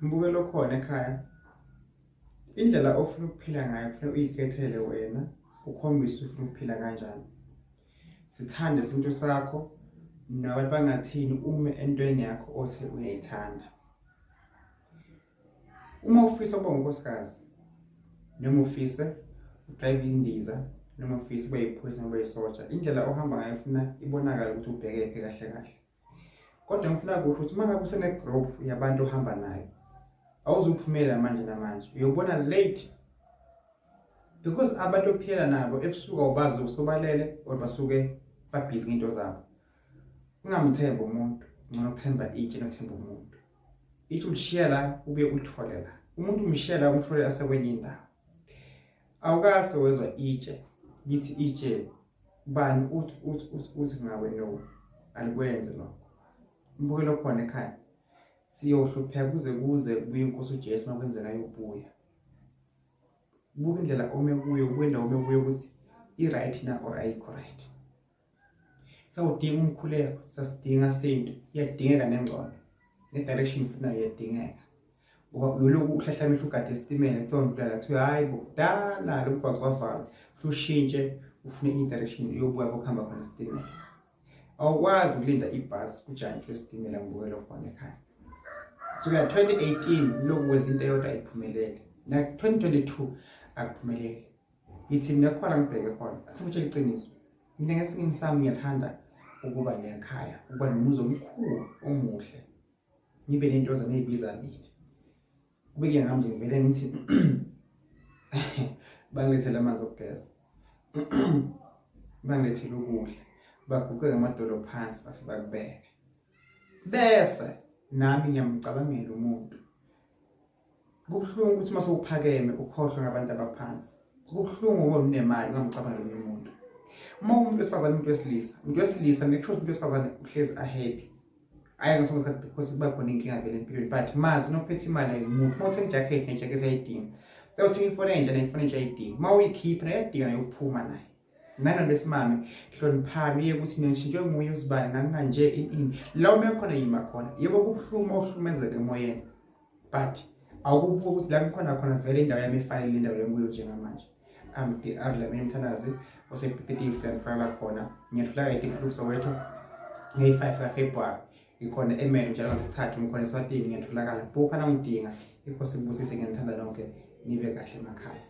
Mbukelo khona ekhaya. Indlela ofuna ukuphila ngayo kufanele uyikhethele wena, ukhombise ufuna ukuphila kanjani. Sithande isinto sakho nabantu bangathini ume entweni yakho othe uyayithanda. Uma ufisa ukuba unkosikazi noma ufisa udrive indiza noma ufisa ube yiphoyisa noma yisotsha, indlela ohamba ngayo ufuna ibonakala ukuthi ubheke kahle kahle. Kodwa ngifuna kusho ukuthi mangabe usene group yabantu ohamba nayo, awuzuphumela manje namanje, uyobona late, because abantu ophila nabo ebusuku awubazi usobalele or basuke babhizi ngento zabo. Ungamthemba umuntu, ngcono ukuthemba itshe nothemba umuntu. Itshe ulishiya la ube ulithole la. Umuntu umshiya la umthole asekwenye indawo. Awukaze wezwa itshe lithi itshe bani uthi ngawe no, alikwenze lokho. Mbukelo khona ekhaya. Siyohlupheka kuze kubuye inkosi uJesu makwenzeka yobuya. Buka indlela ome kuyo, buka indlela ome kuyo ukuthi i-right na or ayikho right. Sawudinga umkhuleko, sasidinga sinto, iyadingeka nengcondo. Ne-direction ufuna iyadingeka. Ngoba uyoloku uhlahlamehla ugade esitimela kuthiwa ngidlala kuthiwa hayi bo dala lo mgwaqo wavalwa, futhi ushintshe ufune i-direction yobuya kokuhamba khona esitimela. Awukwazi ukulinda ibhasi kujantshi wesitimela. Mbukelo khona ekhaya. So ya 2018 lokhu kwenza into eyodwa ayiphumelele. Na 2022 akuphumelele. Yithi mina khona ngibheke khona. Sikutshela iqiniso. Mina ngesinye sami ngiyathanda ukuba nekhaya, ukuba nomuzi omkhulu omuhle. Ngibe nento zanezibiza mina. Kube ngiyangami nje ngivele ngithi bangilethele amanzi okugeza. Bangilethele ukudla. Baguquke amadolo phansi bafike bakubeke. Bese nami ngiyamcabangela umuntu. Kubuhlungu ukuthi mase uphakeme ukhohlwe ngabantu abaphansi. Kubuhlungu ngoba unemali ungamcabangeli umuntu. Uma umuntu wesifazane umuntu wesilisa make sure umuntu wesifazane uhlezi happy. Ayi ngisho ngathi because kuba khona inkinga vele empilweni, but mazi unophethe imali ayikumuntu. Uma uthenga ijacket nejacket ayidinga, uyothi ifone nje nefone nje ayidinga. Uma uyikhipha ayidinga yokuphuma naye. Nana lesimame hloniphani uye ukuthi mina ngishintshwe nguye uzibani ngakanje ini la uma khona yima khona. Yebo kubuhlungu awuhlumezeke emoyeni, but awukubuka ukuthi la khona vele indawo yami efanele indawo yenguyo njengamanje. Arla mina mthanazi osepetitive plan fala khona. Ngiyafika eDeep Soweto nge-5 February. Ikhona eMele njalo ngesithathu ngikhona eSwatini ngiyatholakala. Buka nangidinga inkosi ibusise, ngiyithanda nonke nibe kahle emakhaya.